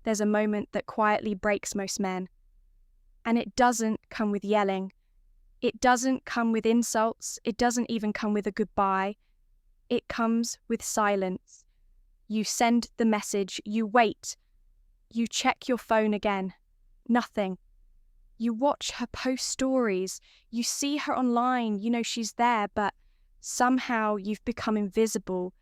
there's a moment that quietly breaks most men. And it doesn't come with yelling. It doesn't come with insults. It doesn't even come with a goodbye. It comes with silence. You send the message, you wait, you check your phone again. Nothing. You watch her post stories, you see her online, you know she's there, but somehow you've become invisible.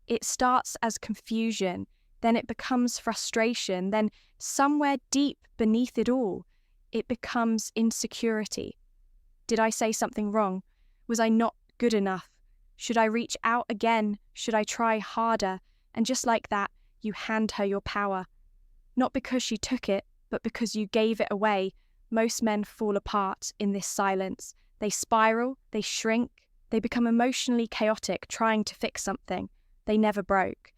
It starts as confusion, then it becomes frustration, then somewhere deep beneath it all, it becomes insecurity. Did I say something wrong? Was I not good enough? Should I reach out again? Should I try harder? And just like that, you hand her your power. Not because she took it, but because you gave it away. Most men fall apart in this silence. They spiral, they shrink, they become emotionally chaotic trying to fix something they never broke.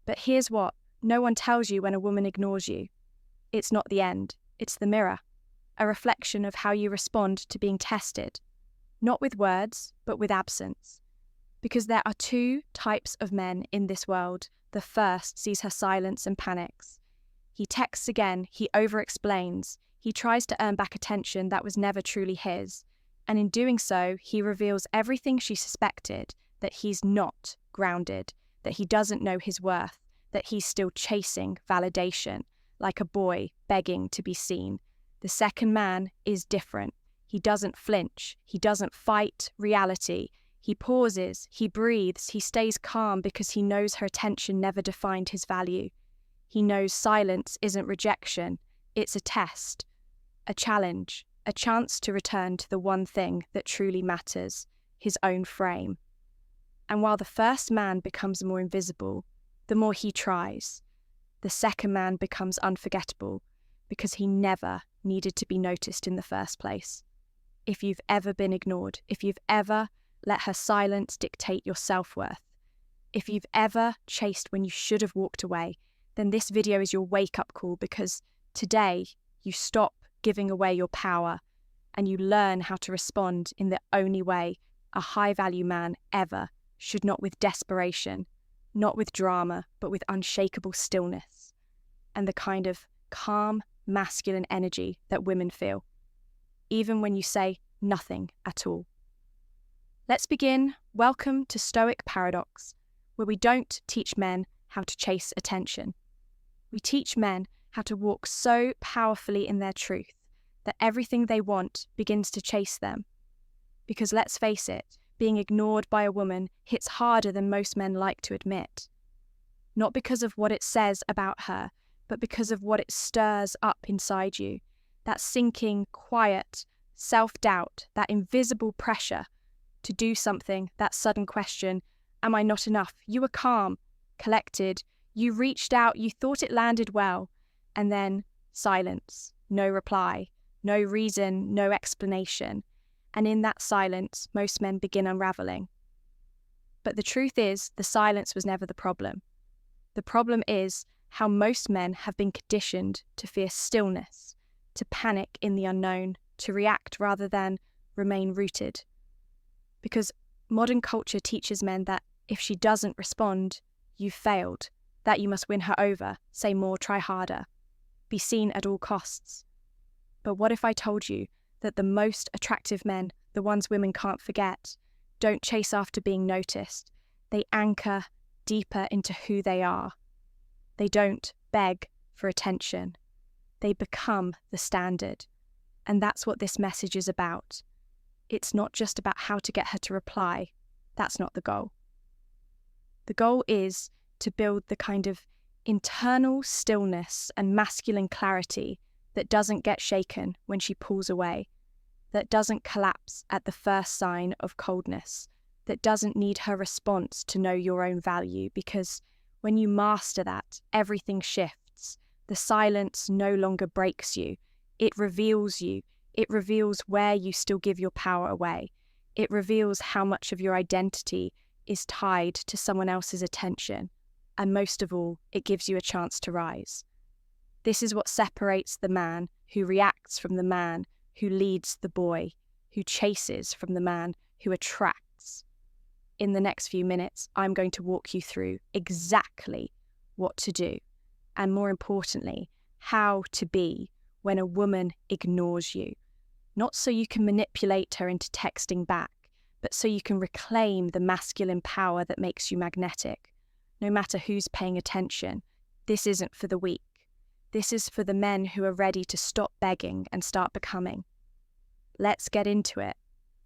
But here's what, no one tells you when a woman ignores you. It's not the end, it's the mirror. A reflection of how you respond to being tested. Not with words, but with absence. Because there are two types of men in this world. The first sees her silence and panics. He texts again, he over-explains, he tries to earn back attention that was never truly his. And in doing so, he reveals everything she suspected, that he's not grounded, that he doesn't know his worth, that he's still chasing validation, like a boy begging to be seen. The second man is different. He doesn't flinch. He doesn't fight reality. He pauses, he breathes, he stays calm because he knows her attention never defined his value. He knows silence isn't rejection, it's a test, a challenge, a chance to return to the one thing that truly matters, his own frame. And while the first man becomes more invisible, the more he tries, the second man becomes unforgettable because he never needed to be noticed in the first place. If you've ever been ignored, if you've ever let her silence dictate your self-worth, if you've ever chased when you should have walked away, then this video is your wake-up call, because today you stop giving away your power and you learn how to respond in the only way a high-value man ever should, not with desperation, not with drama, but with unshakable stillness and the kind of calm, masculine energy that women feel, even when you say nothing at all. Let's begin. Welcome to Stoic Paradox, where we don't teach men how to chase attention. We teach men how to walk so powerfully in their truth that everything they want begins to chase them. Because let's face it, being ignored by a woman hits harder than most men like to admit. Not because of what it says about her, but because of what it stirs up inside you. That sinking, quiet self-doubt, that invisible pressure to do something, that sudden question, am I not enough? You were calm, collected, you reached out, you thought it landed well, and then silence, no reply, no reason, no explanation. And in that silence, most men begin unraveling. But the truth is, the silence was never the problem. The problem is how most men have been conditioned to fear stillness, to panic in the unknown, to react rather than remain rooted. Because modern culture teaches men that if she doesn't respond, you've failed, that you must win her over, say more, try harder, be seen at all costs. But what if I told you that the most attractive men, the ones women can't forget, don't chase after being noticed, they anchor deeper into who they are. They don't beg for attention. They become the standard. And that's what this message is about. It's not just about how to get her to reply. That's not the goal. The goal is to build the kind of internal stillness and masculine clarity that doesn't get shaken when she pulls away, that doesn't collapse at the first sign of coldness, that doesn't need her response to know your own value, because when you master that, everything shifts. The silence no longer breaks you. It reveals you. It reveals where you still give your power away. It reveals how much of your identity is tied to someone else's attention. And most of all, it gives you a chance to rise. This is what separates the man who reacts from the man who leads the boy, who chases from the man who attracts. In the next few minutes, I'm going to walk you through exactly what to do. and more importantly, how to be when a woman ignores you. Not so you can manipulate her into texting back, but so you can reclaim the masculine power that makes you magnetic. No matter who's paying attention, this isn't for the weak. This is for the men who are ready to stop begging and start becoming. Let's get into it.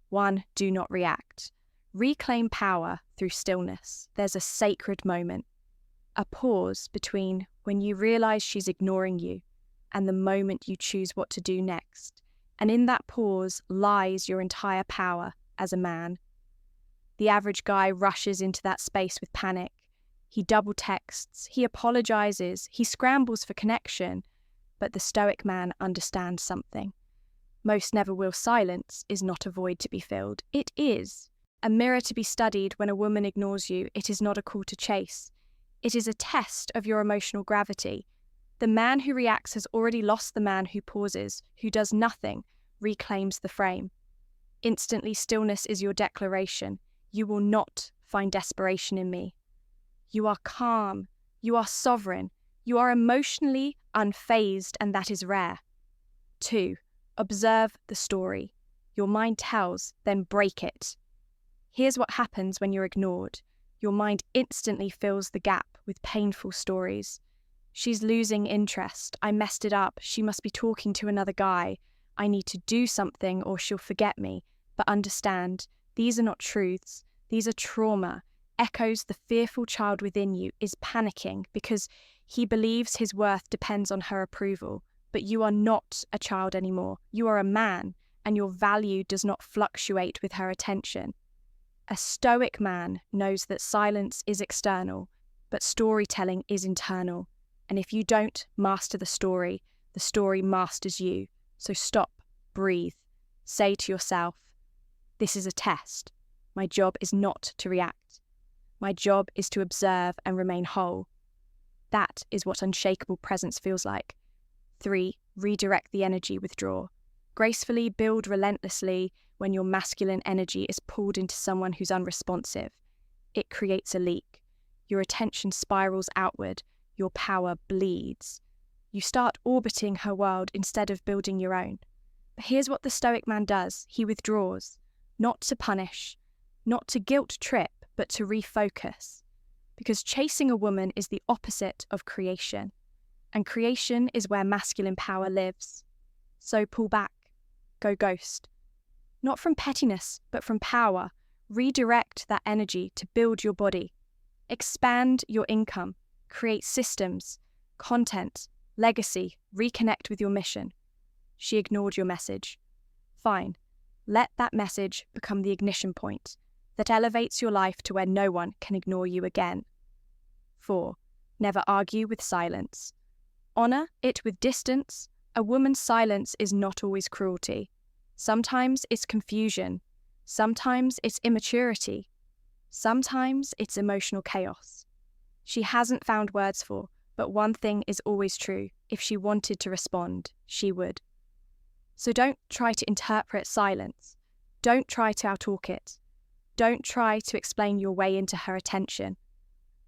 1. Do not react. Reclaim power through stillness. There's a sacred moment, a pause between when you realize she's ignoring you and the moment you choose what to do next. And in that pause lies your entire power as a man. The average guy rushes into that space with panic. He double texts, he apologizes, he scrambles for connection. But the Stoic man understands something. Most never will silence is not a void to be filled. It is a mirror to be studied. When a woman ignores you, it is not a call to chase. It is a test of your emotional gravity. The man who reacts has already lost the man who pauses, who does nothing, reclaims the frame. Instantly, stillness is your declaration. You will not find desperation in me. You are calm. You are sovereign. You are emotionally unfazed, and that is rare. 2. Observe the story. Your mind tells, then break it. Here's what happens when you're ignored. Your mind instantly fills the gap with painful stories. She's losing interest. I messed it up. She must be talking to another guy. I need to do something or she'll forget me. But understand, these are not truths. These are trauma. Echoes. The fearful child within you is panicking because he believes his worth depends on her approval. But you are not a child anymore. You are a man, and your value does not fluctuate with her attention. A Stoic man knows that silence is external, but storytelling is internal. And if you don't master the story masters you. So stop, breathe, say to yourself, this is a test. My job is not to react. My job is to observe and remain whole. That is what unshakable presence feels like. 3. Redirect the energy, withdraw. Gracefully build relentlessly. When your masculine energy is pulled into someone who's unresponsive, it creates a leak. Your attention spirals outward. Your power bleeds. You start orbiting her world instead of building your own. But here's what the Stoic man does. He withdraws, not to punish, not to guilt trip, but to refocus. Because chasing a woman is the opposite of creation. And creation is where masculine power lives. So pull back. Go ghost. Not from pettiness, but from power. Redirect that energy to build your body. Expand your income. Create systems, content, legacy. Reconnect with your mission. She ignored your message. Fine. Let that message become the ignition point that elevates your life to where no one can ignore you again. 4. Never argue with silence. Honor it with distance. A woman's silence is not always cruelty. Sometimes it's confusion. Sometimes it's immaturity. Sometimes it's emotional chaos. She hasn't found words for, but one thing is always true. If she wanted to respond, she would. So don't try to interpret silence. Don't try to outtalk it. Don't try to explain your way into her attention.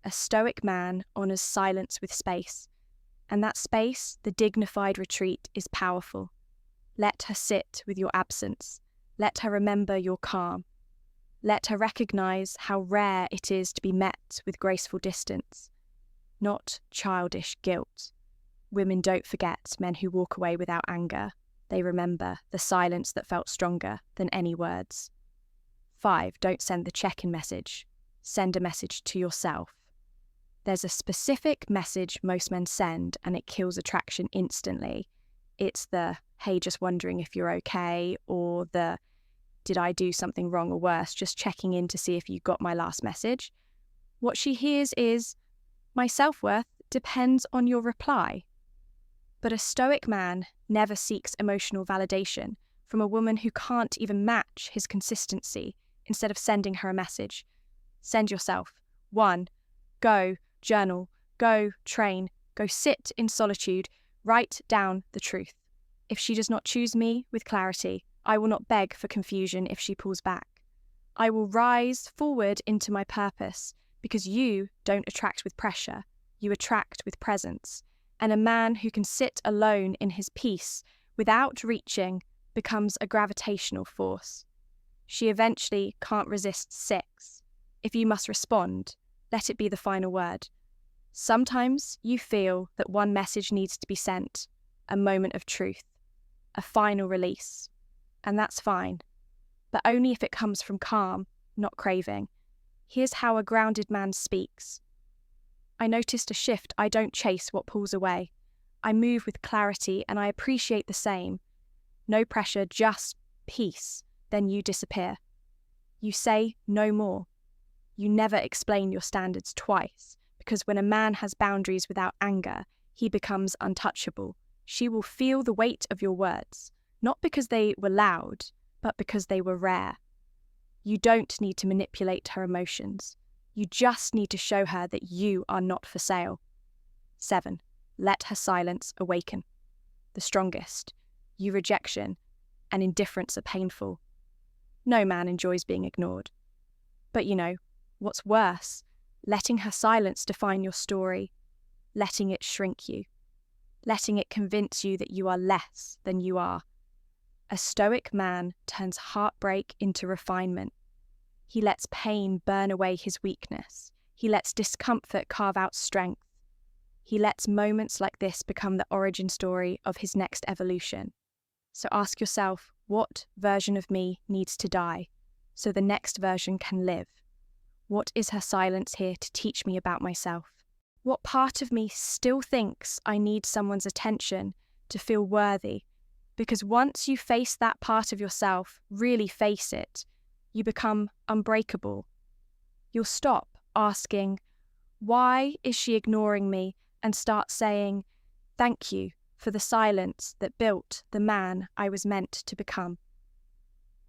A Stoic man honors silence with space. And that space, the dignified retreat, is powerful. Let her sit with your absence. Let her remember your calm. Let her recognize how rare it is to be met with graceful distance, not childish guilt. Women don't forget men who walk away without anger. They remember the silence that felt stronger than any words. 5. Don't send the check-in message. Send a message to yourself. There's a specific message most men send, and it kills attraction instantly. It's the, hey, just wondering if you're okay, or the, did I do something wrong or worse, just checking in to see if you got my last message. What she hears is, my self-worth depends on your reply. But a Stoic man never seeks emotional validation from a woman who can't even match his consistency. Instead of sending her a message, send yourself. 1. Go, journal, go, train, go sit in solitude, write down the truth. If she does not choose me with clarity, I will not beg for confusion if she pulls back. I will rise forward into my purpose, because you don't attract with pressure, you attract with presence. And a man who can sit alone in his peace without reaching becomes a gravitational force. She eventually can't resist 6. If you must respond, let it be the final word. Sometimes you feel that one message needs to be sent, a moment of truth, a final release, and that's fine, but only if it comes from calm, not craving. Here's how a grounded man speaks. I noticed a shift. I don't chase what pulls away. I move with clarity and I appreciate the same. No pressure, just peace. Then you disappear. You say no more. You never explain your standards twice, because when a man has boundaries without anger, he becomes untouchable. She will feel the weight of your words, not because they were loud, but because they were rare. You don't need to manipulate her emotions. You just need to show her that you are not for sale. 7. Let her silence awaken. The strongest. Your rejection and indifference are painful. No man enjoys being ignored. But what's worse? Letting her silence define your story. Letting it shrink you. Letting it convince you that you are less than you are. A stoic man turns heartbreak into refinement. He lets pain burn away his weakness. He lets discomfort carve out strength. He lets moments like this become the origin story of his next evolution. So ask yourself, what version of me needs to die so the next version can live? What is her silence here to teach me about myself? What part of me still thinks I need someone's attention to feel worthy? Because once you face that part of yourself, really face it, you become unbreakable. You'll stop asking, why is she ignoring me? And start saying, thank you for the silence that built the man I was meant to become.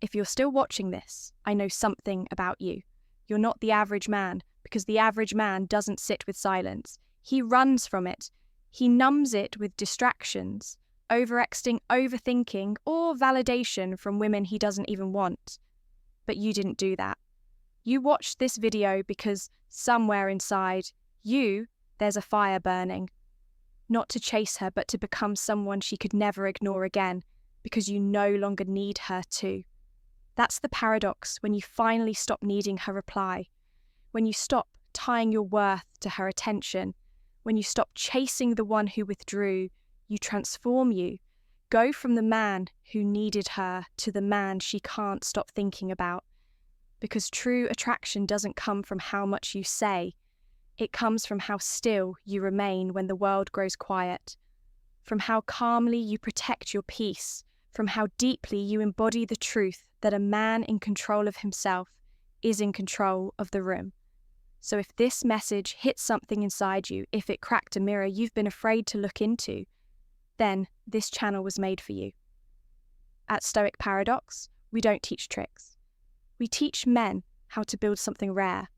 If you're still watching this, I know something about you. You're not the average man, because the average man doesn't sit with silence. He runs from it. He numbs it with distractions, overthinking, or validation from women he doesn't even want. But you didn't do that. You watched this video because somewhere inside you, there's a fire burning. Not to chase her, but to become someone she could never ignore again, because you no longer need her to. That's the paradox when you finally stop needing her reply, when you stop tying your worth to her attention, when you stop chasing the one who withdrew, you transform you. Go from the man who needed her to the man she can't stop thinking about. Because true attraction doesn't come from how much you say. It comes from how still you remain when the world grows quiet, from how calmly you protect your peace, from how deeply you embody the truth that a man in control of himself is in control of the room. So if this message hit something inside you, if it cracked a mirror you've been afraid to look into, then this channel was made for you. At Stoic Paradox, we don't teach tricks. We teach men how to build something rare,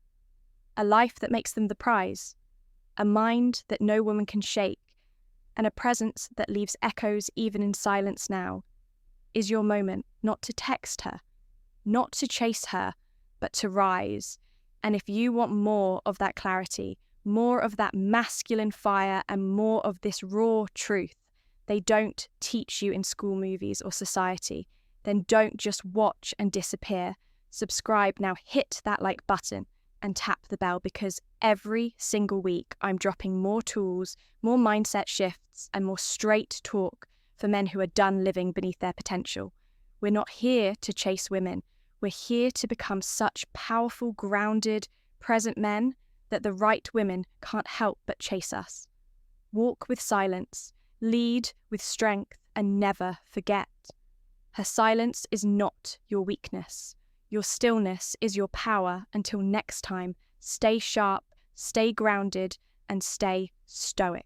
a life that makes them the prize, a mind that no woman can shake, and a presence that leaves echoes even in silence now. Is your moment not to text her, not to chase her, but to rise? And if you want more of that clarity, more of that masculine fire, and more of this raw truth they don't teach you in school movies or society, then don't just watch and disappear. Subscribe now, hit that like button and tap the bell, because every single week I'm dropping more tools, more mindset shifts, and more straight talk for men who are done living beneath their potential. We're not here to chase women. We're here to become such powerful, grounded, present men that the right women can't help but chase us. Walk with silence, lead with strength, and never forget. Her silence is not your weakness. Your stillness is your power. Until next time, stay sharp, stay grounded, and stay stoic.